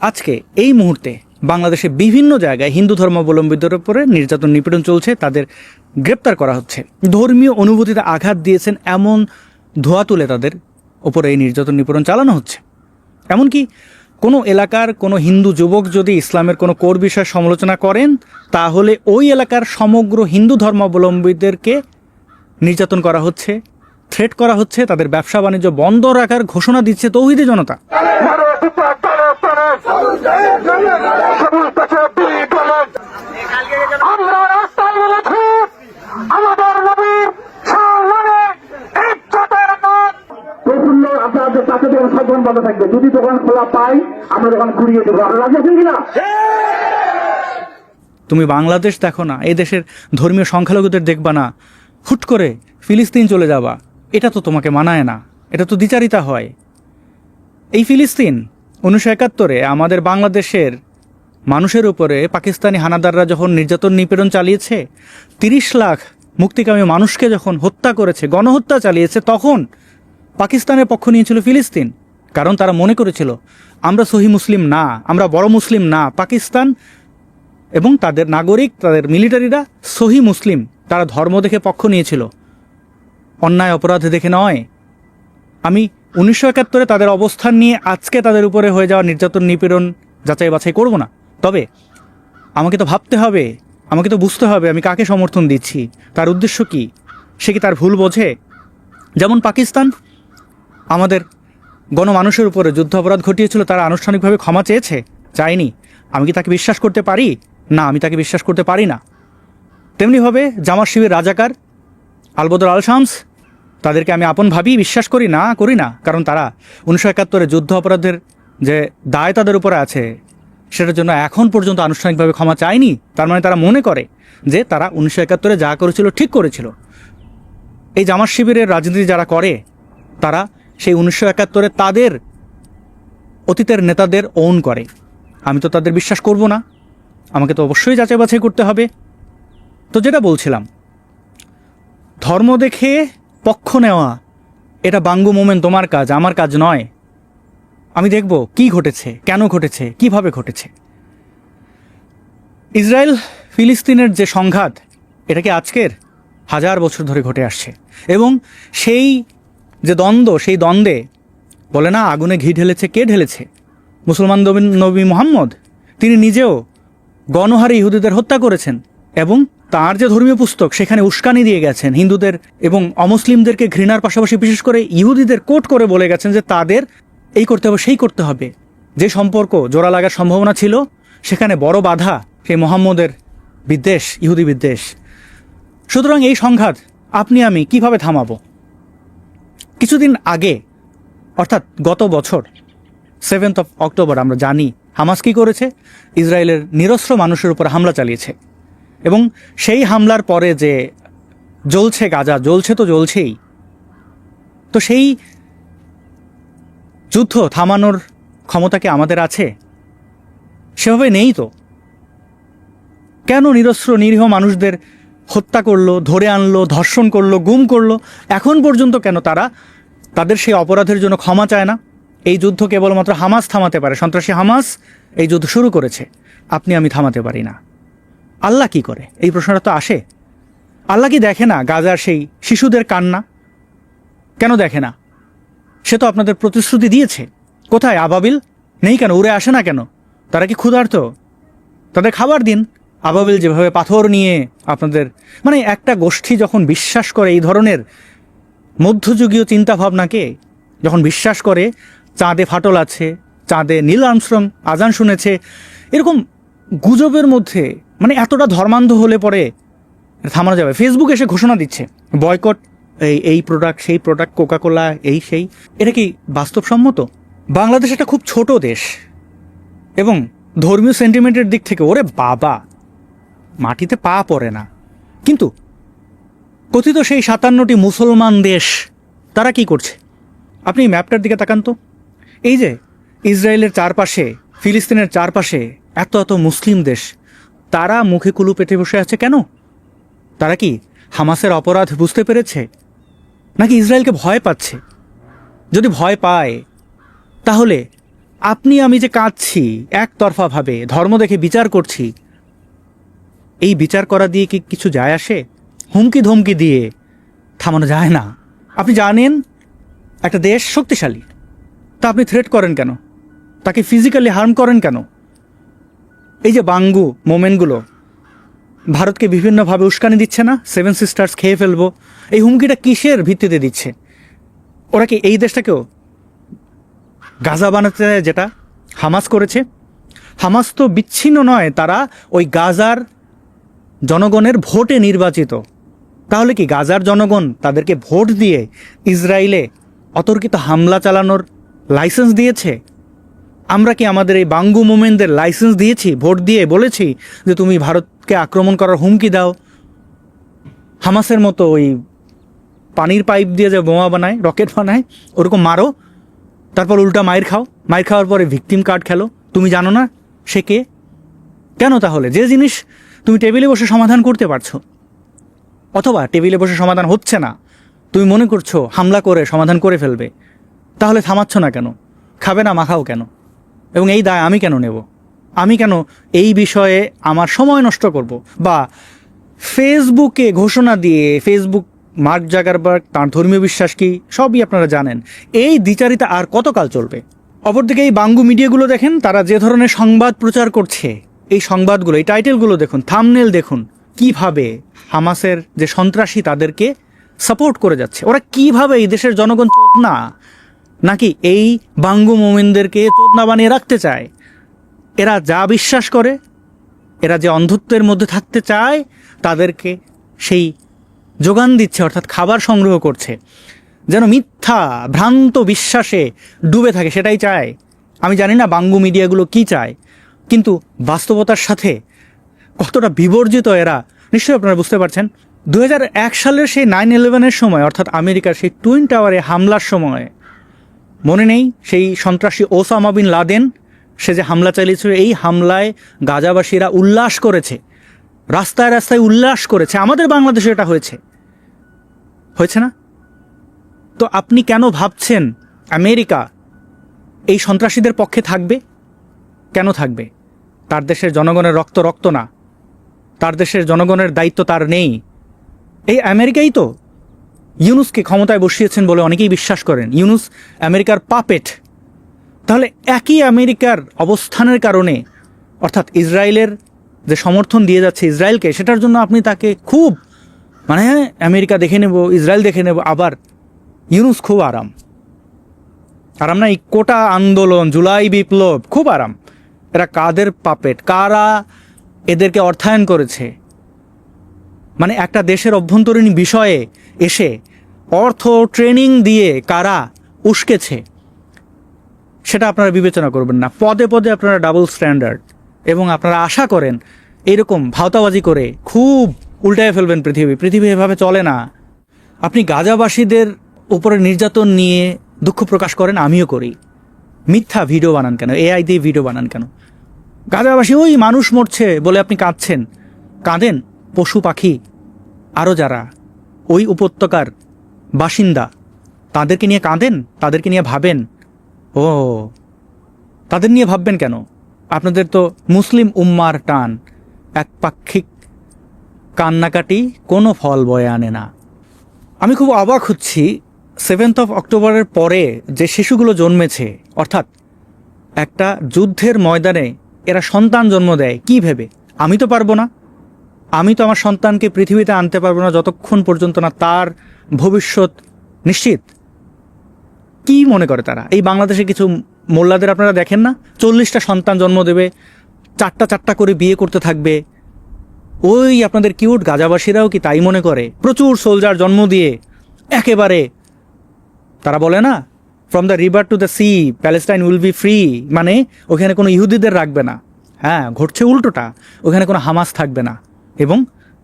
আজকে এই মুহূর্তে বাংলাদেশে বিভিন্ন জায়গায় হিন্দু ধর্মাবলম্বীদের উপরে নির্যাতন নিপীড়ন চলছে, তাদের গ্রেপ্তার করা হচ্ছে। ধর্মীয় অনুভূতিতে আঘাত দিয়েছেন এমন ধোয়া তুলে তাদের ওপরে এই নির্যাতন নিপীড়ন চালানো হচ্ছে। এমনকি কোনো এলাকার কোনো হিন্দু যুবক যদি ইসলামের কোনো কোর বিষয় সমালোচনা করেন, তাহলে ওই এলাকার সমগ্র হিন্দু ধর্মাবলম্বীদেরকে নির্যাতন করা হচ্ছে, থ্রেট করা হচ্ছে, তাদের ব্যবসা বাণিজ্য বন্ধ রাখার ঘোষণা দিচ্ছে তৌহিদি জনতা। যদি দোকান খোলা পাই আমরা দোকান ঘুরিয়ে দেবো, আপনারা রাজি আছেন কিনা? তুমি বাংলাদেশ দেখো না, এই দেশের ধর্মীয় সংখ্যালঘুদের দেখবা না, হুট করে ফিলিস্তিন চলে যাবা, এটা তো তোমাকে মানায় না, এটা তো দ্বিচারিতা হয়। এই ফিলিস্তিন 1971-এ আমাদের বাংলাদেশের মানুষের উপরে পাকিস্তানি হানাদাররা যখন নির্যাতন নিপীড়ন চালিয়েছে, 30 লাখ মুক্তিকামী মানুষকে যখন হত্যা করেছে, গণহত্যা চালিয়েছে, তখন পাকিস্তানের পক্ষ নিয়েছিল ফিলিস্তিন। কারণ তারা মনে করেছিল আমরা সহি মুসলিম না, আমরা বড় মুসলিম না। পাকিস্তান এবং তাদের নাগরিক, তাদের মিলিটারিরা সহি মুসলিম, তারা ধর্ম দেখে পক্ষ নিয়েছিল, অন্যায় অপরাধ দেখে নয়। আমি 1971-এ তাদের অবস্থান নিয়ে আজকে তাদের উপরে হয়ে যাওয়া নির্যাতন নিপীড়ন যাচাই বাছাই করব না। তবে আমাকে তো ভাবতে হবে, আমাকে তো বুঝতে হবে আমি কাকে সমর্থন দিচ্ছি, তার উদ্দেশ্য কি, সে কি তার ভুল বোঝে? যেমন পাকিস্তান আমাদের গণমানুষের উপরে যুদ্ধ অপরাধ ঘটিয়েছিল, তারা আনুষ্ঠানিকভাবে ক্ষমা চেয়েছে, চায়নি। আমি কি তাকে বিশ্বাস করতে পারি? না, আমি তাকে বিশ্বাস করতে পারি না। তেমনিভাবে জামাত শিবির রাজাকার, আলবদর আল শামস, তাদেরকে আমি আপন ভাবি বিশ্বাস করি না, কারণ তারা 1971-এ যুদ্ধ অপরাধের যে দায় তাদের উপরে আছে সেটার জন্য এখন পর্যন্ত আনুষ্ঠানিকভাবে ক্ষমা চায়নি। তার মানে তারা মনে করে যে তারা 1971-এ যা করেছিল ঠিক করেছিল। এই জামাত শিবিরের রাজনীতি যারা করে, তারা সেই 1971-এ তাদের অতীতের নেতাদের ওন করে। আমি তো তাদের বিশ্বাস করব না, আমাকে তো অবশ্যই যাচাই বাছাই করতে হবে। তো যেটা বলছিলাম, ধর্ম দেখে পক্ষ নেওয়া এটা বাঙ্গু মোমেন তোমার কাজ, আমার কাজ নয়। আমি দেখব কি ঘটেছে, কেন ঘটেছে, কিভাবে ঘটেছে। ইসরায়েল ফিলিস্তিনের যে সংঘাত, এটা কি আজকের? 1000 বছর ধরে ঘটে আসছে। এবং সেই যে দ্বন্দ্ব, সেই দ্বন্দ্বে বলে না আগুনে ঘি ঢেলেছে কে ঢেলেছে? মুসলমান নবী মুহাম্মদ। তিনি নিজেও গণহারে ইহুদিদের হত্যা করেছেন এবং তার যে ধর্মীয় পুস্তক সেখানে উস্কানি দিয়ে গেছেন হিন্দুদের এবং অমুসলিমদেরকে ঘৃণার পাশাপাশি বিশেষ করে ইহুদিদের কোট করে বলে গেছেন যে তাদের এই করতে হবে, সেই করতে হবে। যে সম্পর্ক জোড়া লাগার সম্ভাবনা ছিল, সেখানে বড় বাধা সেই মুহাম্মদের বিদ্বেষ, ইহুদি বিদ্বেষ। সুতরাং এই সংঘাত আপনি আমি কিভাবে থামাবো? কিছুদিন আগে, অর্থাৎ গত বছর 7 অক্টোবর, আমরা জানি হামাস কী করেছে, ইসরায়েলের নিরস্ত্র মানুষের উপর হামলা চালিয়েছে। এবং সেই হামলার পরে যে জ্বলছে গাজা, জ্বলছে তো জ্বলছেই। তো সেই যুদ্ধ থামানোর ক্ষমতা কি আমাদের আছে? সেভাবে নেই তো। কেন নিরস্ত্র নিরীহ মানুষদের হত্যা করলো, ধরে আনলো, ধর্ষণ করলো, গুম করলো, এখন পর্যন্ত কেন তারা তাদের সেই অপরাধের জন্য ক্ষমা চায় না? এই যুদ্ধ কেবলমাত্র হামাস থামাতে পারে, সন্ত্রাসী হামাস এই যুদ্ধ শুরু করেছে, আপনি আমি থামাতে পারি না। আল্লাহ কি করে? এই প্রশ্নটা তো আসে। আল্লাহ কি দেখে না গাজার সেই শিশুদের কান্না? কেন দেখে না? সে তো আপনাদের প্রতিশ্রুতি দিয়েছে। কোথায় আবাবিল? নেই কেন? উড়ে আসে না কেন? তারা কি ক্ষুধার্ত? তাদের খাবার দিন। আবাবিল যেভাবে পাথর নিয়ে আপনাদের, মানে একটা গোষ্ঠী যখন বিশ্বাস করে এই ধরনের মধ্যযুগীয় চিন্তাভাবনাকে, যখন বিশ্বাস করে চাঁদে ফাটল আছে, চাঁদে নীল আর্মস্ট্রং আজান শুনেছে, এরকম গুজবের মধ্যে মানে এতটা ধর্মান্ধ হলে পরে থামানো যাবে? ফেসবুকে এসে ঘোষণা দিচ্ছে বয়কট, এই প্রোডাক্ট, সেই প্রোডাক্ট, কোকাকোলা, এই সেই। এটা কি বাস্তবসম্মত? বাংলাদেশ একটা খুব ছোট দেশ এবং ধর্মীয় সেন্টিমেন্টের দিক থেকে ওরে বাবা মাটিতে পা পড়ে না। কিন্তু কথিত সেই 57টি মুসলমান দেশ, তারা কি করছে? আপনি ম্যাপটার দিকে তাকান তো। এই যে ইসরায়েলের চারপাশে, ফিলিস্তিনের চারপাশে এত এত মুসলিম দেশ, তারা মুখে কুলু পেটে বসে আছে কেন? তারা কি হামাসের অপরাধ বুঝতে পেরেছে, নাকি ইসরায়েলকে ভয় পাচ্ছে? যদি ভয় পায় তাহলে আপনি আমি যে কাঁদছি একতরফাভাবে, ধর্ম দেখে বিচার করছি, এই বিচার করা দিয়ে কি কিছু যায় আসে? হুমকি ধমকি দিয়ে থামানো যায় না। আপনি জানেন একটা দেশ শক্তিশালী, তা আপনি থ্রেট করেন কেন? তাকে ফিজিক্যালি হার্ম করেন কেন? এই যে বাঙ্গু মোমেন্টগুলো ভারতকে বিভিন্নভাবে উস্কানি দিচ্ছে না, 7 সিস্টার্স খেয়ে ফেলবো, এই হুমকিটা কিসের ভিত্তিতে দিচ্ছে? ওরা কি এই দেশটাকেও গাজা বানাতে চায়, যেটা হামাস করেছে? হামাস তো বিচ্ছিন্ন নয়, তারা ওই গাজার জনগণের ভোটে নির্বাচিত। তাহলে কি গাজার জনগণ তাদেরকে ভোট দিয়ে ইসরায়েলে অতর্কিত হামলা চালানোর লাইসেন্স দিয়েছে? আমরা কি আমাদের এই বাঙ্গু মোমেনদের লাইসেন্স দিয়েছি? ভোট দিয়ে বলেছি যে তুমি ভারতকে আক্রমণ করার হুমকি দাও, হামাসের মতো ওই পানির পাইপ দিয়ে যে বোমা বানায়, রকেট বানায়, ওরকম মারো, তারপর উল্টা মাইর খাও, মাইর খাওয়ার পরে ভিকটিম কার্ড খেলো? তুমি জানো না সে কে? কেন তাহলে? যে জিনিস তুমি টেবিলে বসে সমাধান করতে পারছো, অথবা টেবিলে বসে সমাধান হচ্ছে না, তুমি মনে করছো হামলা করে সমাধান করে ফেলবে, তাহলে থামাচ্ছ না কেন? খাবে না মাখাও কেন? এবং এই দায় আমি কেন নেব? আমি কেন এই বিষয়ে আমার সময় নষ্ট করব? বা ফেসবুকে ঘোষণা দিয়ে, ফেসবুক মার্ক জাগারবার্গ তার ধর্মীয় বিশ্বাস কি সবই আপনারা জানেন, এই দ্বিচারিতা আর কতকাল চলবে? অপরদিকে এই বাঙ্গু মিডিয়াগুলো দেখেন, তারা যে ধরনের সংবাদ প্রচার করছে, এই সংবাদগুলো, এই টাইটেলগুলো দেখুন, থাম্বনেল দেখুন, কিভাবে হামাসের যে সন্ত্রাসী তাদেরকে সাপোর্ট করে যাচ্ছে। ওরা কিভাবে এই দেশের জনগণ চোদনা, নাকি এই বাঙ্গু মোমিনদেরকে চোদনা বানিয়ে রাখতে চায়? এরা যা বিশ্বাস করে, এরা যে অন্ধত্বের মধ্যে থাকতে চায়, তাদেরকে সেই যোগান দিচ্ছে, অর্থাৎ খাবার সংগ্রহ করছে, যেন মিথ্যা ভ্রান্ত বিশ্বাসে ডুবে থাকে, সেটাই চায়। আমি জানি না বাঙ্গু মিডিয়াগুলো কি চায়, কিন্তু বাস্তবতার সাথে কতটা বিবর্জিত এরা নিশ্চয়ই আপনারা বুঝতে পারছেন। 2001 সালের সেই 9/11-এর সময়, অর্থাৎ আমেরিকার সেই টুইন টাওয়ারে হামলার সময়, মনে নেই সেই সন্ত্রাসী ওসামা বিন লাদেন, সে যে হামলা চালিয়েছিল, এই হামলায় গাজাবাসীরা উল্লাস করেছে, রাস্তায় রাস্তায় উল্লাস করেছে। আমাদের বাংলাদেশে এটা হয়েছে না? তো আপনি কেন ভাবছেন আমেরিকা এই সন্ত্রাসীদের পক্ষে থাকবে? কেন থাকবে? তার দেশের জনগণের রক্ত না, তার দেশের জনগণের দায়িত্ব তার নেই। এই আমেরিকাই তো ইউনুসকে ক্ষমতায় বসিয়েছেন বলে অনেকেই বিশ্বাস করেন। ইউনুস আমেরিকার পাপেট। তাহলে একই আমেরিকার অবস্থানের কারণে, অর্থাৎ ইসরায়েলের যে সমর্থন দিয়ে যাচ্ছে ইসরায়েলকে, সেটার জন্য আপনি তাকে খুব আমেরিকা দেখে নেব, ইসরায়েল দেখে নেব, আবার ইউনুস খুব আরাম না? এই কোটা আন্দোলন, জুলাই বিপ্লব, খুব আরাম। এরা কাদের পাপেট? কারা এদেরকে অর্থায়ন করেছে? একটা দেশের অভ্যন্তরীণ বিষয়ে এসে অর্থ ট্রেনিং দিয়ে কারা উস্কেছে, সেটা আপনারা বিবেচনা করবেন না। পদে পদে আপনারা ডাবল স্ট্যান্ডার্ড, এবং আপনারা আশা করেন এরকম ভাওতাবাজি করে খুব উল্টায় ফেলবেন পৃথিবী এভাবে চলে না। আপনি গাজাবাসীদের উপরে নির্যাতন নিয়ে দুঃখ প্রকাশ করেন, আমিও করি। মিথ্যা ভিডিও বানান কেন? এআই দিয়ে ভিডিও বানান কেন? গাজাবাসী ওই মানুষ মরছে বলে আপনি কাঁদছেন, কাঁদেন পশু পাখি আরও যারা ওই উপত্যকার বাসিন্দা, তাদেরকে নিয়ে কাঁদেন, তাদেরকে নিয়ে ভাবেন। ও, তাদের নিয়ে ভাববেন কেন? আপনাদের তো মুসলিম উম্মার টান, একপাক্ষিক কান্নাকাটি কোনো ফল বয়ে আনে না। আমি খুব অবাক হচ্ছি 7 অক্টোবরের পরে যে শিশুগুলো জন্মেছে, অর্থাৎ একটা যুদ্ধের ময়দানে এরা সন্তান জন্ম দেয় কি ভেবে? আমি তো পারবো না, আমি তো আমার সন্তানকে পৃথিবীতে আনতে পারবো না যতক্ষণ পর্যন্ত না তার ভবিষ্যৎ নিশ্চিত। কি মনে করে তারা? এই বাংলাদেশে কিছু মোল্লাদের আপনারা দেখেন না, 40টা সন্তান জন্ম দেবে, 4টা করে বিয়ে করতে থাকবে। ওই আপনাদের কিউট গাজাবাসীরাও কি তাই মনে করে? প্রচুর সোলজার জন্ম দিয়ে একেবারে, তারা বলে না, from the river to the sea Palestine will be free, ওখানে কোনো ইহুদিদের রাখবে না। হ্যাঁ, ঘটছে উল্টোটা, ওখানে কোনো হামাস থাকবে না। এবং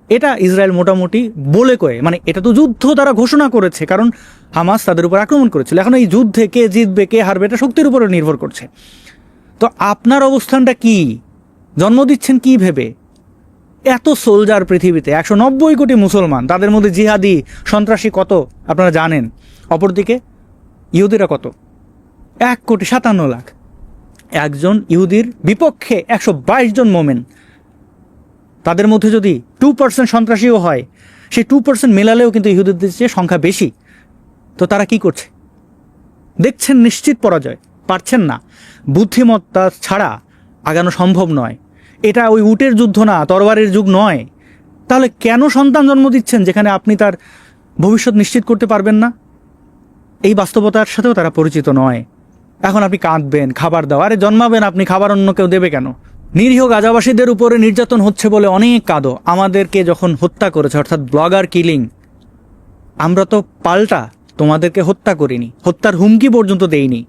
এটা ইসরায়েল মোটামুটি বলে কয়ে, এটা তো যুদ্ধ তারা ঘোষণা করেছে, কারণ হামাস তাদের উপর আক্রমণ করেছিল। এখন এই যুদ্ধে কে জিতবে কে হারবে এটা শক্তির উপরে নির্ভর করছে। তো আপনার অবস্থানটা কি? জন্ম দিচ্ছেন কি ভেবে? এত সোলজার পৃথিবীতে, 190 কোটি মুসলমান, তাদের মধ্যে জিহাদি সন্ত্রাসী কত আপনারা জানেন। অপরদিকে ইহুদিরা কত? 1,57,00,000। একজন ইহুদির বিপক্ষে 122 জন মোমেন, তাদের মধ্যে যদি 2% সন্ত্রাসীও হয়, সেই 2% মেলালেও কিন্তু ইহুদিদের চেয়ে সংখ্যা বেশি। তো তারা কি করছে? দেখছেন নিশ্চিত পরাজয়, পারছেন না। বুদ্ধিমত্তা ছাড়া আগানো সম্ভব নয়। এটা ওই উটের যুদ্ধ না, তরবারির যুগ নয়। তাহলে কেন সন্তান জন্ম দিচ্ছেন যেখানে আপনি তার ভবিষ্যৎ নিশ্চিত করতে পারবেন না? এই বাস্তবতার সাথেও তারা পরিচিত নয়। এখন আপনি কাঁদবেন, খাবার দাও। আরে জন্মাবেন আপনি, খাবার অন্য কেউ দেবে কেন? নিরীহ গাজাবাসীদের উপরে নির্যাতন হচ্ছে বলে অনেক কাঁদো। আমাদেরকে যখন হত্যা করেছে, অর্থাৎ ব্লগার কিলিং, আমরা তো পাল্টা তোমাদেরকে হত্যা করিনি, হত্যার হুমকি পর্যন্ত দেইনি।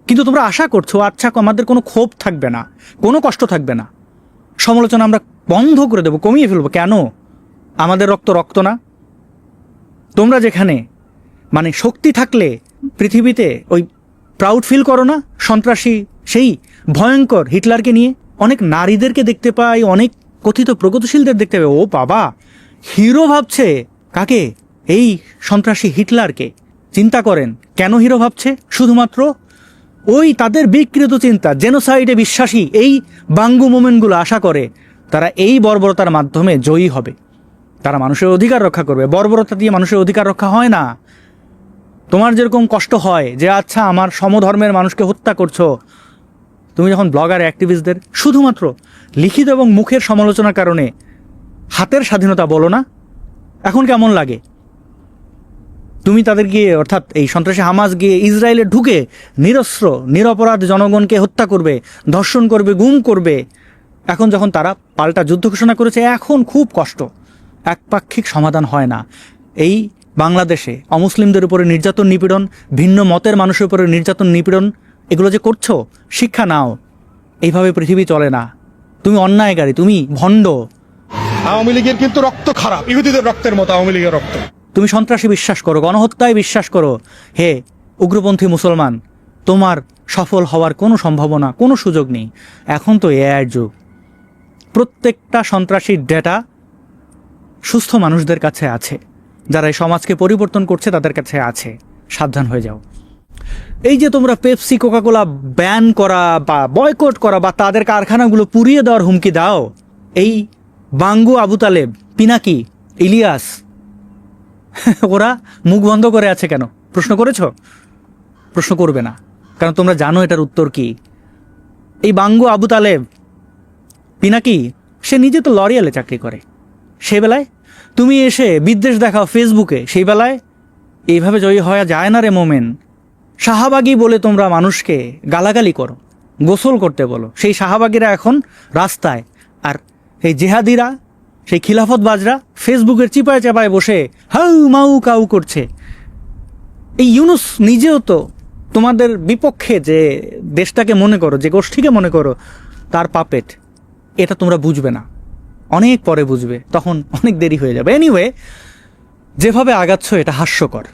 কিন্তু তোমরা আশা করছো আচ্ছা আমাদের কোনো ক্ষোভ থাকবে না, কোনো কষ্ট থাকবে না, সমালোচনা আমরা বন্ধ করে দেবো, কমিয়ে ফেলবো। কেন? আমাদের রক্ত রক্ত না? তোমরা যেখানে মানে শক্তি থাকলে পৃথিবীতে ওই প্রাউড ফিল করো না সন্ত্রাসী সেই ভয়ঙ্কর হিটলারকে নিয়ে? অনেক নারীদেরকে দেখতে পাই, অনেক কথিত প্রগতিশীলদের দেখতে পাই, ও বাবা হিরো ভাবছে কাকে? এই সন্ত্রাসী হিটলারকে। চিন্তা করেন কেন হিরো ভাবছে? শুধুমাত্র ওই তাদের বিকৃত চিন্তা, জেনোসাইডে বিশ্বাসী এই বাঙ্গু মোমেন্টগুলো আশা করে তারা এই বর্বরতার মাধ্যমে জয়ী হবে, তারা মানুষের অধিকার রক্ষা করবে। বর্বরতা দিয়ে মানুষের অধিকার রক্ষা হয় না। তোমার যেরকম কষ্ট হয় যে আচ্ছা আমার সমধর্মের মানুষকে হত্যা করছো, তুমি যখন ব্লগার অ্যাক্টিভিস্টদের শুধুমাত্র লিখিত এবং মুখের সমালোচনার কারণে হাতের স্বাধীনতা বলো না, এখন কেমন লাগে? তুমি তাদের গিয়ে, অর্থাৎ এই সন্ত্রাসী হামাস গিয়ে ইসরায়েলে ঢুকে নিরস্ত্র নিরপরাধ জনগণকে হত্যা করবে, ধর্ষণ করবে, গুম করবে। এখন যখন তারা পাল্টা যুদ্ধ ঘোষণা করেছে, এখন খুব কষ্ট। একপাক্ষিক সমাধান হয় না। এই বাংলাদেশে অমুসলিমদের উপরে নির্যাতন নিপীড়ন, ভিন্ন মতের মানুষের উপরে নির্যাতন নিপীড়ন, এগুলো যে করছো, শিক্ষা নাও। এইভাবে পৃথিবী চলে না। তুমি অন্যায়কারী, তুমি ভণ্ড। আওয়ামী লীগের কিন্তু রক্ত খারাপ, ইহুদিদের রক্তের মতো আওয়ামী লীগের রক্ত। তুমি সন্ত্রাসী বিশ্বাস করো, গণহত্যায় বিশ্বাস করো। হে উগ্রপন্থী মুসলমান, তোমার সফল হওয়ার কোনো সম্ভাবনা, কোনো সুযোগ নেই। এখন তো এআইয়ের যুগ। প্রত্যেকটা সন্ত্রাসীর ডেটা সুস্থ মানুষদের কাছে আছে, যারা এই সমাজকে পরিবর্তন করছে তাদের কাছে আছে। সাবধান হয়ে যাও। এই যে তোমরা পেপসি কোকাকোলা ব্যান করা বা বয়কট করা বা তাদের কারখানাগুলো পুড়িয়ে দেওয়ার হুমকি দাও, এই বাঙ্গু, আবু তালেব, পিনাকি, ইলিয়াস, ওরা মুখ বন্ধ করে আছে কেন? প্রশ্ন করেছ? প্রশ্ন করবে না, কারণ তোমরা জানো এটার উত্তর কি। এই বাঙ্গু, আবু তালেব, পিনাকি, সে নিজে তো লরিয়ালে চাকরি করে। সেই বেলায় তুমি এসে বিদ্বেষ দেখাও ফেসবুকে, সেই বেলায় এইভাবে জয়ী হওয়া যায় না রে মোমেন। শাহবাগী বলে তোমরা মানুষকে গালাগালি করো, গোসল করতে বলো, সেই শাহবাগীরা এখন রাস্তায়, আর এই জেহাদিরা, সেই খিলাফতবাজরা ফেসবুকের চিপায় চাপায় বসে হাউ মাউ কাউ করছে। এই ইউনুস নিজেও তো তোমাদের বিপক্ষে, যে দেশটাকে মনে করো, যে গোষ্ঠীকে মনে করো, তার পাপেট। এটা তোমরা বুঝবে না, অনেক পরে বুঝবে, তখন অনেক দেরি হয়ে যাবে। এনিওয়ে, যেভাবে আগাচ্ছ এটা হাস্যকর।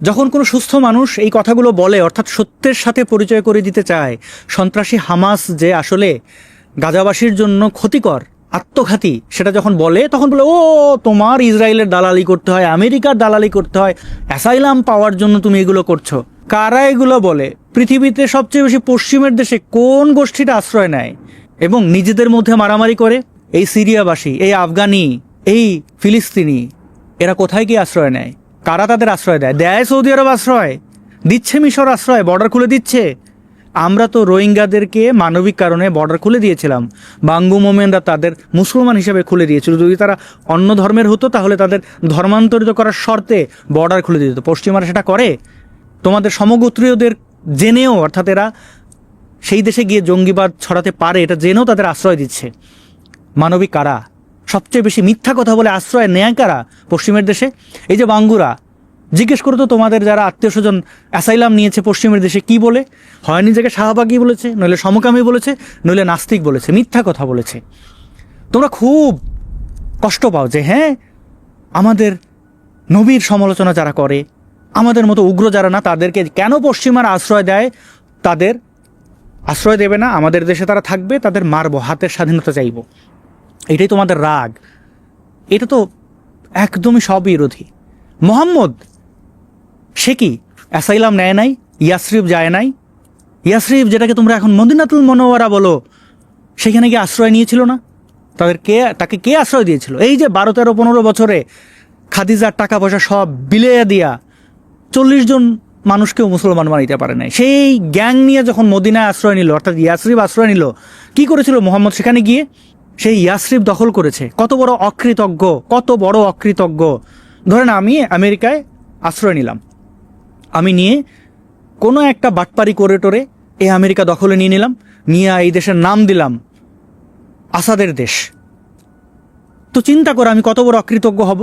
যখন কোনো সুস্থ মানুষ এই কথাগুলো বলে, অর্থাৎ সত্যের সাথে পরিচয় করে দিতে চায়, সন্ত্রাসী হামাস যে আসলে গাজাবাসীর জন্য ক্ষতিকর, আত্মঘাতী, সেটা যখন বলে, তখন বলে ও তোমার ইসরায়েলের দালালি করতে হয়, আমেরিকার দালালি করতে হয়, অ্যাসাইলাম পাওয়ার জন্য তুমি এগুলো করছো। কারা এগুলো বলে? পৃথিবীতে সবচেয়ে বেশি পশ্চিমের দেশে কোন গোষ্ঠীটা আশ্রয় নেয় এবং নিজেদের মধ্যে মারামারি করে? এই সিরিয়াবাসী, এই আফগানি, এই ফিলিস্তিনি, এরা কোথায় গিয়ে আশ্রয় নেয়? কারা তাদের আশ্রয় দেয়? দেয় সৌদি আরব আশ্রয় দিচ্ছে, মিশর আশ্রয়, বর্ডার খুলে দিচ্ছে। আমরা তো রোহিঙ্গাদেরকে মানবিক কারণে বর্ডার খুলে দিয়েছিলাম, বাঙ্গু মোমেনরা তাদের মুসলমান হিসেবে খুলে দিয়েছিল। যদি তারা অন্য ধর্মের হতো তাহলে তাদের ধর্মান্তরিত করার শর্তে বর্ডার খুলে দিত। পশ্চিমারা সেটা করে। তোমাদের সমগোত্রীয়দের জেনেও, অর্থাৎ এরা সেই দেশে গিয়ে জঙ্গিবাদ ছড়াতে পারে এটা জেনেও তাদের আশ্রয় দিচ্ছে। মানবিক কারা? সবচেয়ে বেশি মিথ্যা কথা বলে আশ্রয় নেয় কারা পশ্চিমের দেশে? এই যে বাঙ্গুরা, জিজ্ঞেস করো তো তোমাদের যারা আত্মীয় স্বজন অ্যাসাইলাম নিয়েছে পশ্চিমের দেশে, কি বলে? হয় নিজেকে শাহবাগী বলেছে, নইলে সমকামী বলেছে, নইলে নাস্তিক বলেছে, মিথ্যা কথা বলেছে। তোমরা খুব কষ্ট পাও যে হ্যাঁ, আমাদের নবীর সমালোচনা যারা করে, আমাদের মতো উগ্র যারা না, তাদেরকে কেন পশ্চিমারা আশ্রয় দেয়? তাদের আশ্রয় দেবে না, আমাদের দেশে তারা থাকবে, তাদের মারবো, হাতের স্বাধীনতা চাইব। এটাই তোমাদের রাগ। এটা তো একদমই স্ববিরোধী। মোহাম্মদ, সে কি অ্যাসাইলাম নেয় নাই? ইয়াসরিফ যায় নাই? ইয়াসরিব, যেটাকে তোমরা এখন মদিনাতুল মুনাওয়ারা বলো, সেখানে গিয়ে আশ্রয় নিয়েছিল না? তাকে কে আশ্রয় দিয়েছিল? এই যে 12, 13, 15 বছরে খাদিজার টাকা পয়সা সব বিলিয়ে দিয়া 40 জন মানুষকেও মুসলমান বানাইতে পারে নাই। সেই গ্যাং নিয়ে যখন মদিনায় আশ্রয় নিল, অর্থাৎ ইয়াসরিব আশ্রয় নিল, কি করেছিল মোহাম্মদ সেখানে গিয়ে? সেই ইয়াসরিব দখল করেছে। কত বড় অকৃতজ্ঞ! ধরেন আমি আমেরিকায় আশ্রয় নিলাম, আমি নিয়ে কোনো একটা বাটপারি করে টোরে এই আমেরিকা দখলে নিয়ে নিলাম, নিয়ে এই দেশের নাম দিলাম আসাদের দেশ। তো চিন্তা করে আমি কত বড় অকৃতজ্ঞ হব।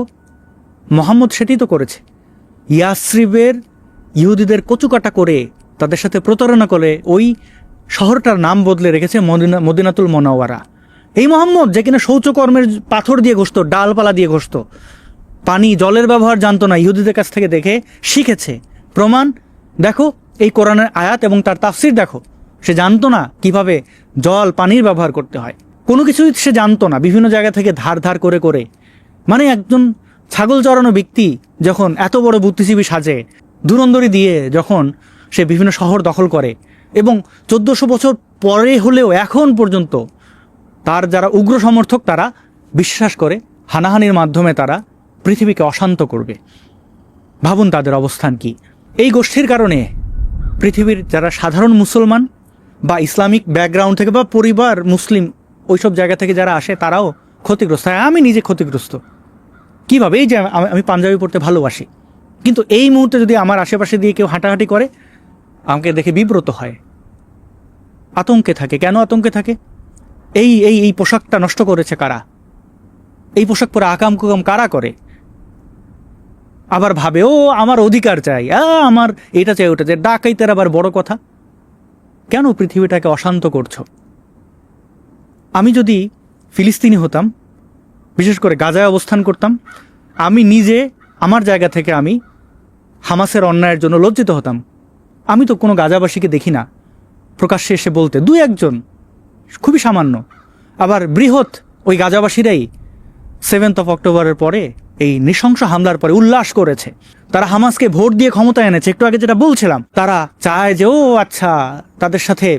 মোহাম্মদ সেটাই তো করেছে। ইয়াসরিবের ইহুদিদের কচুকাটা করে, তাদের সাথে প্রতারণা করে ওই শহরটার নাম বদলে রেখেছে মদিনাতুল মুনাওয়ারা। এই মোহাম্মদ, যে কিনা শৌচকর্মের পাথর দিয়ে ঘষত, ডালপালা দিয়ে ঘষত, পানি জলের ব্যবহার জানতো না, ইহুদিদের কাছ থেকে দেখে শিখেছে। প্রমাণ দেখো, এই কোরআনের আয়াত এবং তার তাফসির দেখো। সে জানতো না কিভাবে জল পানির ব্যবহার করতে হয়, কোনো কিছুই সে জানতো না। বিভিন্ন জায়গা থেকে ধার করে মানে একজন ছাগল চড়ানো ব্যক্তি যখন এত বড় বুদ্ধিজীবী সাজে, ধুরন্ধরি দিয়ে যখন সে বিভিন্ন শহর দখল করে, এবং 1400 বছর পরে হলেও এখন পর্যন্ত তার যারা উগ্র সমর্থক তারা বিশ্বাস করে হানাহানির মাধ্যমে তারা পৃথিবীকে অশান্ত করবে। ভাবুন তাদের অবস্থান কি। এই গোষ্ঠীর কারণে পৃথিবীর যারা সাধারণ মুসলমান বা ইসলামিক ব্যাকগ্রাউন্ড থেকে বা পরিবার মুসলিম ওইসব জায়গা থেকে যারা আসে তারাও ক্ষতিগ্রস্ত হয়। আমি নিজে ক্ষতিগ্রস্ত। কীভাবে? এই যে আমি পাঞ্জাবি পড়তে ভালোবাসি, কিন্তু এই মুহূর্তে যদি আমার আশেপাশে দিয়ে কেউ হাঁটাহাঁটি করে, আমাকে দেখে বিব্রত হয়, আতঙ্কে থাকে। কেন আতঙ্কে থাকে? এই পোশাকটা নষ্ট করেছে কারা? এই পোশাক পরে আকাম কুকাম কারা করে? আবার ভাবে ও আমার অধিকার চাই, আমার এটা চাই ওটা চাই। ডাকাইতের আবার বড় কথা। কেন পৃথিবীটাকে অশান্ত করছো? আমি যদি ফিলিস্তিনি হতাম, বিশেষ করে গাজায় অবস্থান করতাম, আমি নিজে আমার জায়গা থেকে আমি হামাসের অন্যায়ের জন্য লজ্জিত হতাম। আমি তো কোনো গাজাবাসীকে দেখি না প্রকাশ্যে এসে বলতে, 2-1 খুবই সামান্য। আবার বৃহৎ ওই গাজাবাসীরাই 7 অক্টোবরের পরে, এই নৃশংস হামলার পরে উল্লাস করেছে। তারা হামাসকে ভোট দিয়ে ক্ষমতায় এনেছে। একটু আগে যেটা বলছিলাম, তারা চায় যে আচ্ছা তাদের সাথে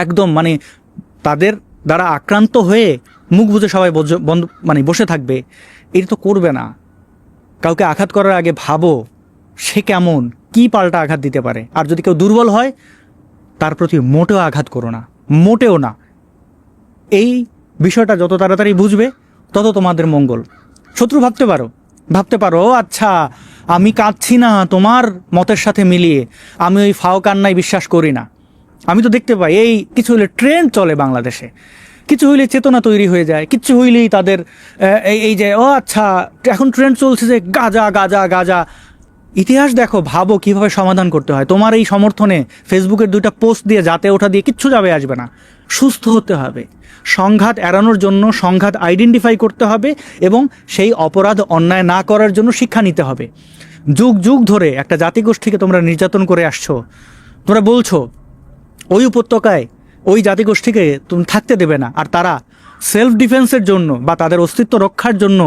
একদম মানে তাদের দ্বারা আক্রান্ত হয়ে মুখ বুজে সবাই বসে থাকবে। এটা তো করবে না। কাউকে আঘাত করার আগে ভাবো সে কেমন, কি পাল্টা আঘাত দিতে পারে। আর যদি কেউ দুর্বল হয় তার প্রতি মোটেও আঘাত করো না, মোটেও না। এই বিষয়টা যত তাড়াতাড়ি বুঝবে তত তোমাদের মঙ্গল। শত্রু ভাবতে পারো আচ্ছা আমি কাঁদছি না তোমার মতের সাথে মিলিয়ে, আমি ওই ফাও কান্নায় বিশ্বাস করি না। আমি তো দেখতে পাই এই কিছু হলে ট্রেন্ড চলে বাংলাদেশে, কিছু হইলে চেতনা তৈরি হয়ে যায়, কিছু হইলেই তাদের এই যে আচ্ছা এখন ট্রেন্ড চলছে যে গাজা। ইতিহাস দেখো, ভাবো কিভাবে সমাধান করতে হয়। তোমার এই সমর্থনে ফেসবুকের 2টা পোস্ট দিয়ে যাতে ওঠা দিয়ে কিচ্ছু আসবে না। সুস্থ হতে হবে, সংঘাত এড়ানোর জন্য সংঘাত আইডেন্টিফাই করতে হবে এবং সেই অপরাধ অন্যায় না করার জন্য শিক্ষা নিতে হবে। যুগ ধরে একটা জাতিগোষ্ঠীকে তোমরা নির্যাতন করে আসছো, তোমরা বলছো ওই উপত্যকায় ওই জাতিগোষ্ঠীকে তুমি থাকতে দেবে না, আর তারা সেলফ ডিফেন্সের জন্য বা তাদের অস্তিত্ব রক্ষার জন্য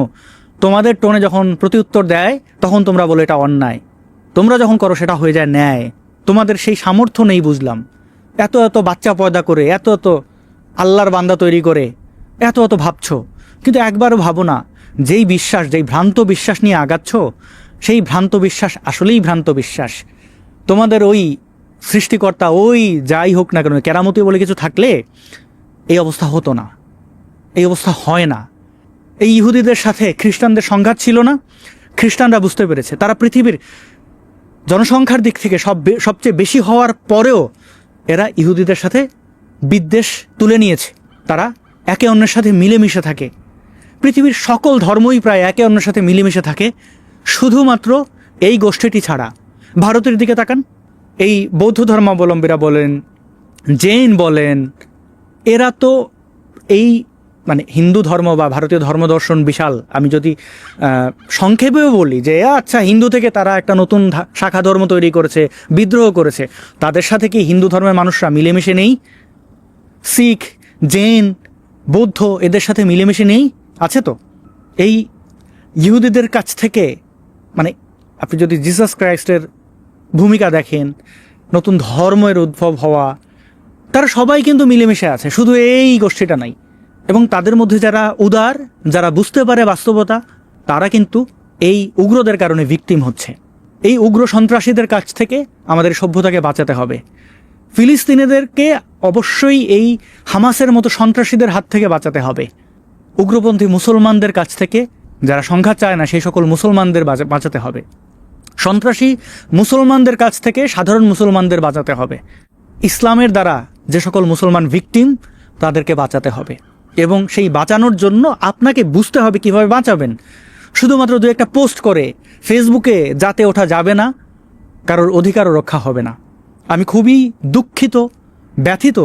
তোমাদের টোনে যখন প্রতিউত্তর দেয় তখন তোমরা বলো এটা অন্যায়। তোমরা যখন করো সেটা হয়ে যায় ন্যায়। তোমাদের সেই সামর্থ্য নেই বুঝলাম। এত বাচ্চা পয়দা করে, এত আল্লাহর বান্দা তৈরি করে এত ভাবছো, কিন্তু একবারও ভাবো না যেই ভ্রান্ত বিশ্বাস নিয়ে আগাচ্ছ সেই ভ্রান্ত বিশ্বাস আসলেই ভ্রান্ত বিশ্বাস। তোমাদের ওই সৃষ্টিকর্তা ওই যাই হোক না কেন কেরামতি বলে কিছু থাকলে এই অবস্থা হতো না, এই অবস্থা হয় না। এই ইহুদিদের সাথে খ্রিস্টানদের সংঘাত ছিল না, খ্রিস্টানরা বুঝতে পেরেছে তারা পৃথিবীর জনসংখ্যার দিক থেকে সবচেয়ে বেশি হওয়ার পরেও এরা ইহুদিদের সাথে বিদ্বেষ তুলে নিয়েছে। তারা একে অন্যের সাথে মিলেমিশে থাকে। পৃথিবীর সকল ধর্মই প্রায় একে অন্যের সাথে মিলেমিশে থাকে, শুধুমাত্র এই গোষ্ঠীটি ছাড়া। ভারতের দিকে তাকান, এই বৌদ্ধ ধর্মাবলম্বীরা বলেন, জৈন বলেন, এরা তো এই মানে হিন্দু ধর্ম বা ভারতীয় ধর্মদর্শন বিশাল। আমি যদি সংক্ষেপেও বলি যে আচ্ছা হিন্দু থেকে তারা একটা নতুন শাখা ধর্ম তৈরি করেছে, বিদ্রোহ করেছে, তাদের সাথে কি হিন্দু ধর্মের মানুষরা মিলেমিশে নেই? শিখ, জৈন, বৌদ্ধ এদের সাথে মিলেমিশে নেই? আছে তো। এই ইহুদিদের কাছ থেকে মানে আপনি যদি জিসাস ক্রাইস্টের ভূমিকা দেখেন, নতুন ধর্মের উদ্ভব হওয়া, তারা সবাই কিন্তু মিলেমিশে আছে, শুধু এই গোষ্ঠীটা নাই। এবং তাদের মধ্যে যারা উদার, যারা বুঝতে পারে বাস্তবতা, তারা কিন্তু এই উগ্রদের কারণে ভিকটিম হচ্ছে। এই উগ্র সন্ত্রাসীদের কাছ থেকে আমাদের সভ্যতাকে বাঁচাতে হবে। ফিলিস্তিনিদেরকে অবশ্যই এই হামাসের মতো সন্ত্রাসীদের হাত থেকে বাঁচাতে হবে। উগ্রপন্থী মুসলমানদের কাছ থেকে, যারা সংঘাত চায় না সেই সকল মুসলমানদের বাঁচাতে হবে। সন্ত্রাসী মুসলমানদের কাছ থেকে সাধারণ মুসলমানদের বাঁচাতে হবে। ইসলামের দ্বারা যে সকল মুসলমান ভিকটিম, তাদেরকে বাঁচাতে হবে। এবং সেই বাঁচানোর জন্য আপনাকে বুঝতে হবে কিভাবে বাঁচাবেন। শুধুমাত্র দু একটা পোস্ট করে ফেসবুকে যাতে ওঠা যাবে না, কারোর অধিকারও রক্ষা হবে না। আমি খুবই দুঃখিত, ব্যথিত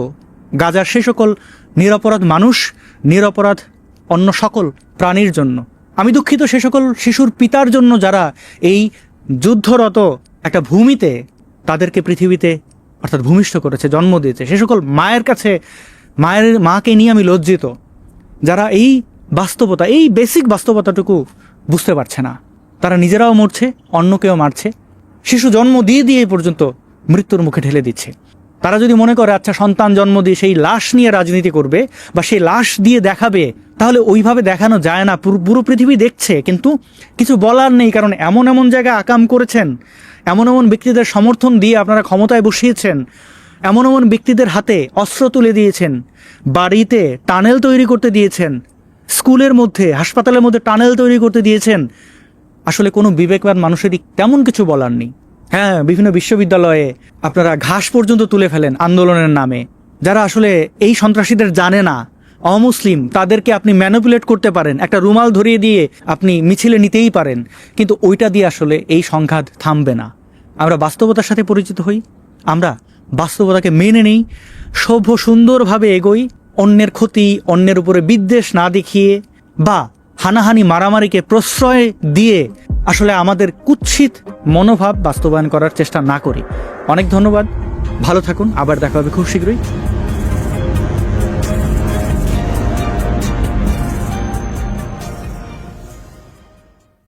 গাজার সেই সকল নিরপরাধ মানুষ, নিরপরাধ অন্য সকল প্রাণীর জন্য। আমি দুঃখিত সে সকল শিশুর পিতার জন্য যারা এই যুদ্ধরত একটা ভূমিতে তাদেরকে পৃথিবীতে অর্থাৎ ভূমিষ্ঠ করেছে, জন্ম দিয়েছে। সে সকল মায়ের কাছে, মাকে নিয়ে আমি লজ্জিত, যারা এই বাস্তবতা, এই বেসিক বাস্তবতাটুকু বুঝতে পারছে না। তারা নিজেরাও মরছে, অন্যকেও মারছে, শিশু জন্ম দিয়ে দিয়ে পর্যন্ত মৃত্যুর মুখে ঠেলে দিচ্ছে। তারা যদি মনে করে আচ্ছা সন্তান জন্ম দিয়ে সেই লাশ নিয়ে রাজনীতি করবে বা সেই লাশ দিয়ে দেখাবে, তাহলে ওইভাবে দেখানো যায় না। পুরো পৃথিবী দেখছে, কিন্তু কিছু বলার নেই। কারণ এমন এমন জায়গায় আকাম করেছেন, এমন এমন ব্যক্তিদের সমর্থন দিয়ে আপনারা ক্ষমতায় বসিয়েছেন, এমন এমন ব্যক্তিদের হাতে অস্ত্র তুলে দিয়েছেন, বাড়িতে টানেল তৈরি করতে দিয়েছেন, স্কুলের মধ্যে, হাসপাতালের মধ্যে টানেল তৈরি করতে দিয়েছেন। আসলে কোনো বিবেকবান মানুষেরই তেমন কিছু বলার নেই। হ্যাঁ, বিভিন্ন বিশ্ববিদ্যালয়ে আপনারা ঘাস পর্যন্ত তুলে ফেলেন আন্দোলনের নামে। যারা আসলে এই সন্ত্রাসীদের জানে না, অমুসলিম, তাদেরকে আপনি ম্যানিপুলেট করতে পারেন, একটা রুমাল ধরিয়ে দিয়ে আপনি মিছিলে নিতেই পারেন, কিন্তু ওইটা দিয়ে আসলে এই সংঘাত থামবে না। আমরা বাস্তবতার সাথে পরিচিত হই, আমরা বাস্তবতাকে মেনে নেই, সভ্য সুন্দরভাবে এগোই, অন্যের ক্ষতি, অন্যের উপরে বিদ্বেষ না দেখিয়ে বা হানাহানি মারামারিকে প্রশ্রয় দিয়ে আসলে আমাদের কুৎসিত মনোভাব বাস্তবায়ন করার চেষ্টা না করি। অনেক ধন্যবাদ, ভালো থাকুন, আবার দেখা হবে খুব শীঘ্রই।